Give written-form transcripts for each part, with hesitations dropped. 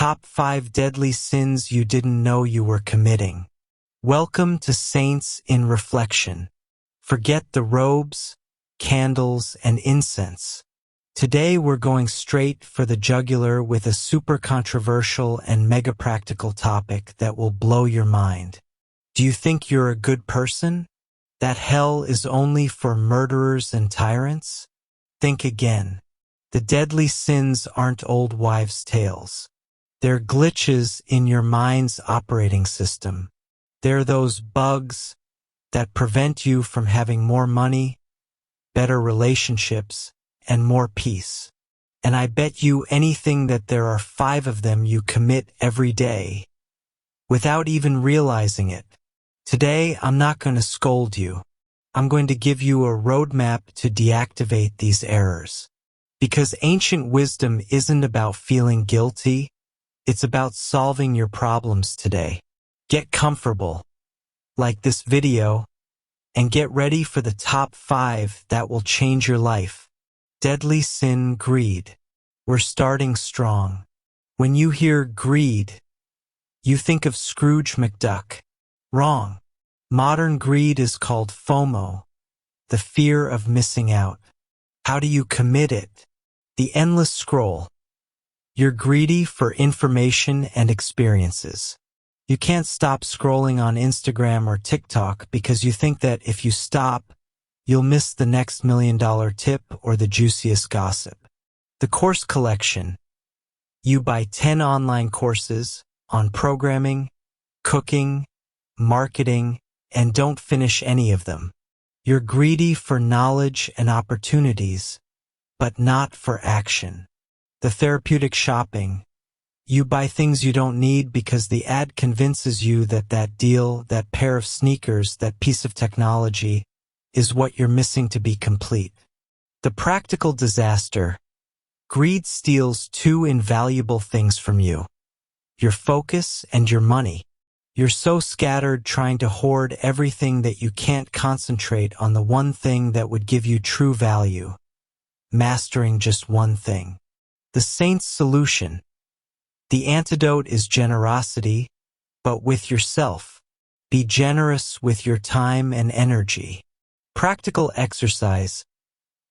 Top 5 Deadly Sins You Didn't Know You Were Committing. Welcome to Saints in Reflection. Forget the robes, candles, and incense. Today we're going straight for the jugular with a super controversial and mega practical topic that will blow your mind. Do you think you're a good person? That hell is only for murderers and tyrants? Think again. The deadly sins aren't old wives' tales. They're glitches in your mind's operating system. They're those bugs that prevent you from having more money, better relationships, and more peace. And I bet you anything that there are 5 of them you commit every day, without even realizing it. Today, I'm not going to scold you. I'm going to give you a roadmap to deactivate these errors. Because ancient wisdom isn't about feeling guilty, it's about solving your problems today. Get comfortable, like this video, and get ready for the top 5 that will change your life. Deadly sin, greed. We're starting strong. When you hear greed, you think of Scrooge McDuck. Wrong. Modern greed is called FOMO, the fear of missing out. How do you commit it? The endless scroll. You're greedy for information and experiences. You can't stop scrolling on Instagram or TikTok because you think that if you stop, you'll miss the next $1 million tip or the juiciest gossip. The course collection. You buy 10 online courses on programming, cooking, marketing, and don't finish any of them. You're greedy for knowledge and opportunities, but not for action. The therapeutic shopping. You buy things you don't need because the ad convinces you that that deal, that pair of sneakers, that piece of technology is what you're missing to be complete. The practical disaster. Greed steals 2 invaluable things from you: your focus and your money. You're so scattered trying to hoard everything that you can't concentrate on the one thing that would give you true value. Mastering just one thing. The saint's solution. The antidote is generosity, but with yourself. Be generous with your time and energy. Practical exercise.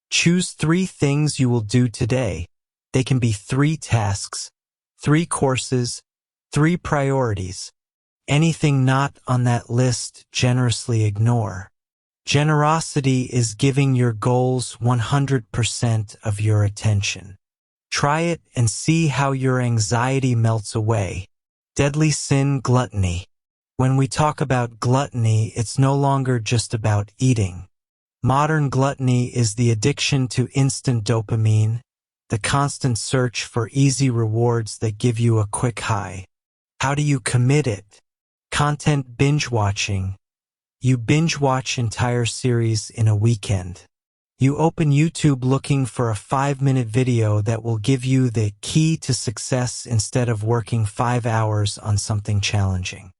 Choose 3 things you will do today. They can be 3 tasks, 3 courses, 3 priorities. Anything not on that list, generously ignore. Generosity is giving your goals 100% of your attention. Try it and see how your anxiety melts away. Deadly sin, gluttony. When we talk about gluttony, it's no longer just about eating. Modern gluttony is the addiction to instant dopamine, the constant search for easy rewards that give you a quick high. How do you commit it? Content binge watching. You binge watch entire series in a weekend. You open YouTube looking for a 5-minute video that will give you the key to success instead of working 5 hours on something challenging.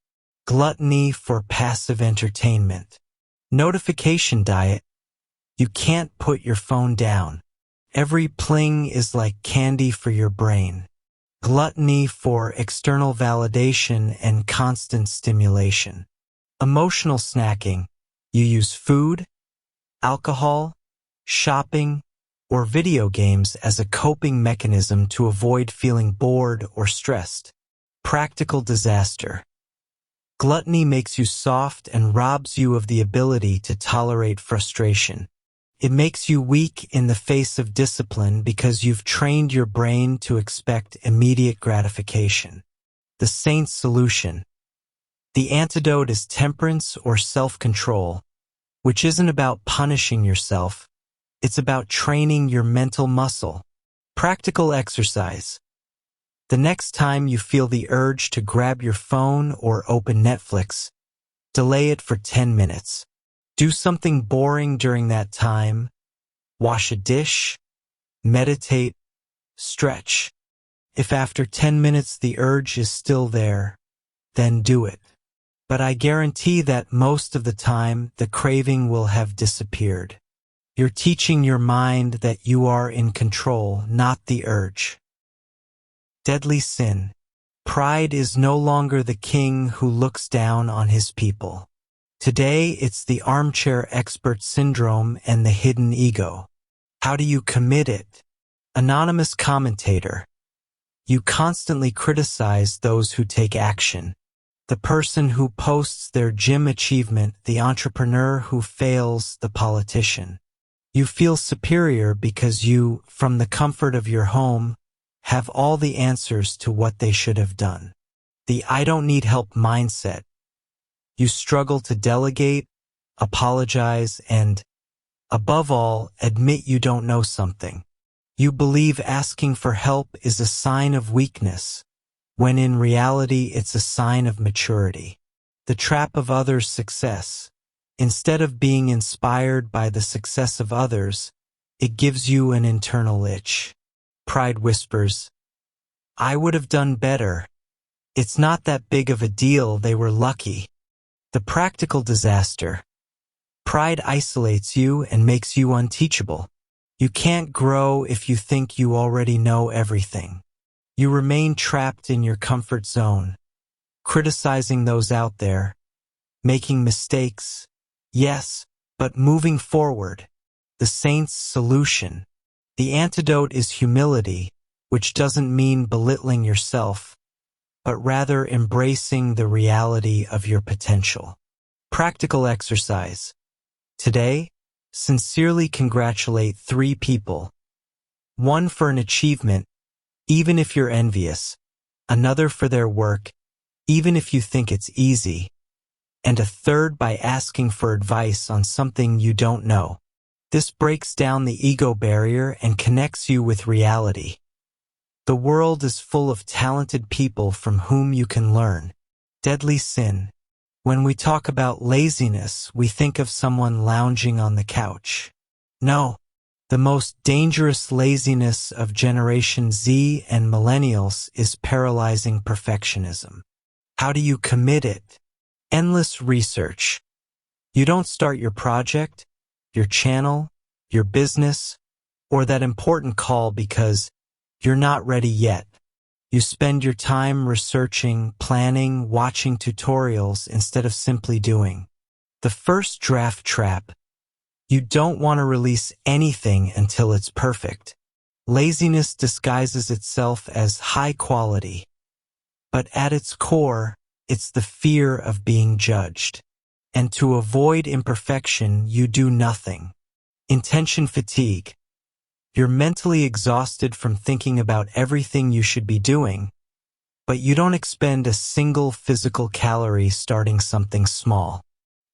Gluttony for passive entertainment. Notification diet. You can't put your phone down. Every pling is like candy for your brain. Gluttony for external validation and constant stimulation. Emotional snacking. You use food, alcohol, shopping, or video games as a coping mechanism to avoid feeling bored or stressed. Practical disaster. Gluttony makes you soft and robs you of the ability to tolerate frustration. It makes you weak in the face of discipline because you've trained your brain to expect immediate gratification. The saint's solution. The antidote is temperance or self-control, which isn't about punishing yourself. It's about training your mental muscle. Practical exercise. The next time you feel the urge to grab your phone or open Netflix, delay it for 10 minutes. Do something boring during that time. Wash a dish, meditate, stretch. If after 10 minutes the urge is still there, then do it. But I guarantee that most of the time the craving will have disappeared. You're teaching your mind that you are in control, not the urge. Deadly sin. Pride is no longer the king who looks down on his people. Today, it's the armchair expert syndrome and the hidden ego. How do you commit it? Anonymous commentator. You constantly criticize those who take action. The person who posts their gym achievement, the entrepreneur who fails, the politician. You feel superior because you, from the comfort of your home, have all the answers to what they should have done. The I don't need help mindset. You struggle to delegate, apologize, and, above all, admit you don't know something. You believe asking for help is a sign of weakness, when in reality it's a sign of maturity. The trap of others' success. Instead of being inspired by the success of others, it gives you an internal itch. Pride whispers, I would have done better. It's not that big of a deal, they were lucky. The practical disaster. Pride isolates you and makes you unteachable. You can't grow if you think you already know everything. You remain trapped in your comfort zone, criticizing those out there, making mistakes, yes, but moving forward. The saint's solution. The antidote is humility, which doesn't mean belittling yourself, but rather embracing the reality of your potential. Practical exercise. Today, sincerely congratulate 3 people. 1 for an achievement, even if you're envious. Another for their work, even if you think it's easy. And a 3rd by asking for advice on something you don't know. This breaks down the ego barrier and connects you with reality. The world is full of talented people from whom you can learn. Deadly sin. When we talk about laziness, we think of someone lounging on the couch. No, the most dangerous laziness of Generation Z and millennials is paralyzing perfectionism. How do you commit it? Endless research. You don't start your project, your channel, your business, or that important call because you're not ready yet. You spend your time researching, planning, watching tutorials instead of simply doing. The first draft trap. You don't want to release anything until it's perfect. Laziness disguises itself as high quality, but at its core, it's the fear of being judged. And to avoid imperfection, you do nothing. Intention fatigue. You're mentally exhausted from thinking about everything you should be doing, but you don't expend a single physical calorie starting something small.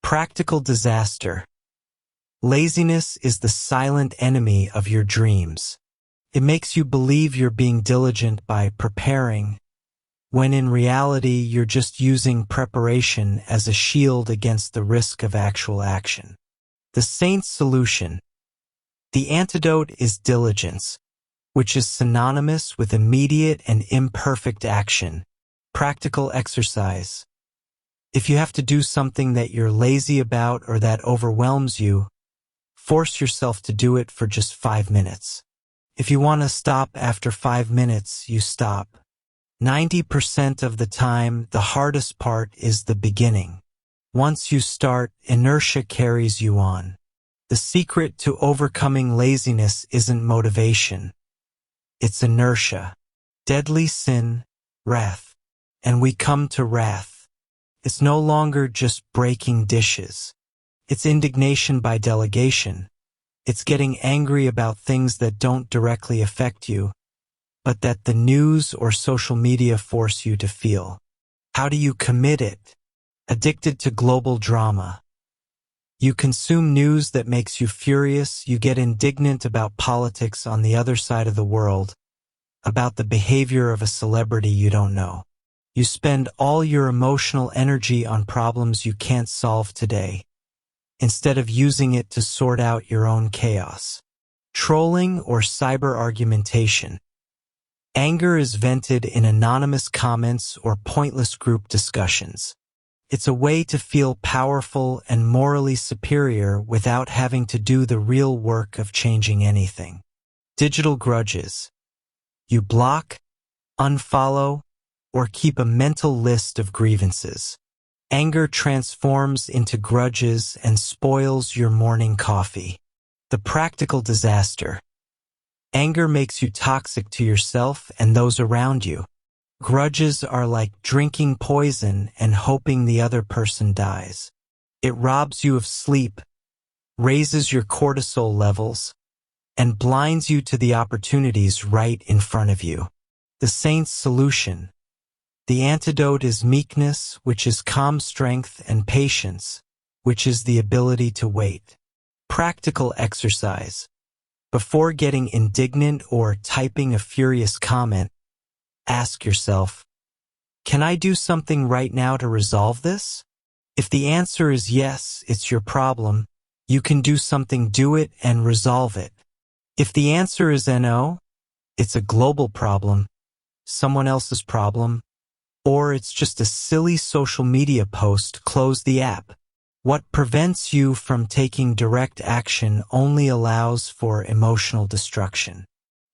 Practical disaster. Laziness is the silent enemy of your dreams. It makes you believe you're being diligent by preparing, when in reality you're just using preparation as a shield against the risk of actual action. The saint's solution. The antidote is diligence, which is synonymous with immediate and imperfect action. Practical exercise. If you have to do something that you're lazy about or that overwhelms you, force yourself to do it for just 5 minutes. If you want to stop after 5 minutes, you stop. 90% of the time, the hardest part is the beginning. Once you start, inertia carries you on. The secret to overcoming laziness isn't motivation. It's inertia. Deadly sin, wrath. And we come to wrath. It's no longer just breaking dishes. It's indignation by delegation. It's getting angry about things that don't directly affect you, but that the news or social media force you to feel. How do you commit it? Addicted to global drama. You consume news that makes you furious, you get indignant about politics on the other side of the world, about the behavior of a celebrity you don't know. You spend all your emotional energy on problems you can't solve today, instead of using it to sort out your own chaos. Trolling or cyber argumentation. Anger is vented in anonymous comments or pointless group discussions. It's a way to feel powerful and morally superior without having to do the real work of changing anything. Digital grudges. You block, unfollow, or keep a mental list of grievances. Anger transforms into grudges and spoils your morning coffee. The practical disaster. Anger makes you toxic to yourself and those around you. Grudges are like drinking poison and hoping the other person dies. It robs you of sleep, raises your cortisol levels, and blinds you to the opportunities right in front of you. The saint's solution. The antidote is meekness, which is calm strength, and patience, which is the ability to wait. Practical exercise. Before getting indignant or typing a furious comment, ask yourself, can I do something right now to resolve this? If the answer is yes, it's your problem. You can do something, do it, and resolve it. If the answer is no, it's a global problem, someone else's problem, or it's just a silly social media post, close the app. What prevents you from taking direct action only allows for emotional destruction.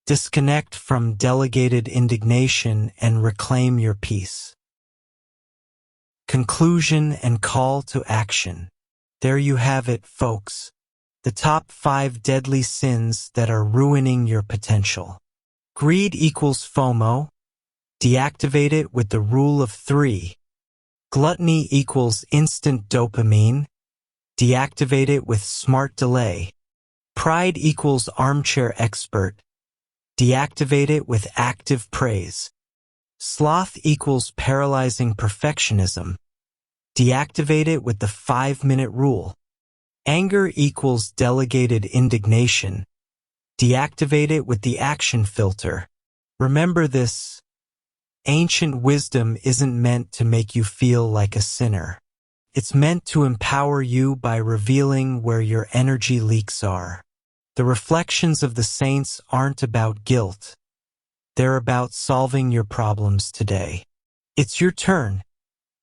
Disconnect from delegated indignation and reclaim your peace. Conclusion and call to action. There you have it, folks. The top 5 deadly sins that are ruining your potential. Greed equals FOMO. Deactivate it with the rule of 3. Gluttony equals instant dopamine. Deactivate it with smart delay. Pride equals armchair expert. Deactivate it with active praise. Sloth equals paralyzing perfectionism. Deactivate it with the 5-minute rule. Anger equals delegated indignation. Deactivate it with the action filter. Remember this. Ancient wisdom isn't meant to make you feel like a sinner. It's meant to empower you by revealing where your energy leaks are. The reflections of the saints aren't about guilt. They're about solving your problems today. It's your turn.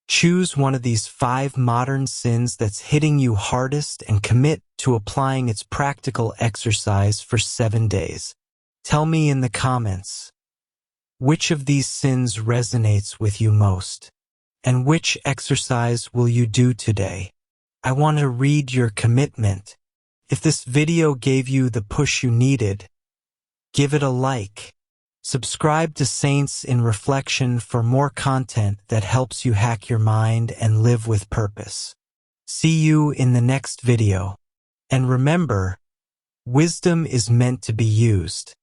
Choose one of these 5 modern sins that's hitting you hardest and commit to applying its practical exercise for 7 days. Tell me in the comments, which of these sins resonates with you most? And which exercise will you do today? I want to read your commitment. If this video gave you the push you needed, give it a like. Subscribe to Saints in Reflection for more content that helps you hack your mind and live with purpose. See you in the next video. And remember, wisdom is meant to be used,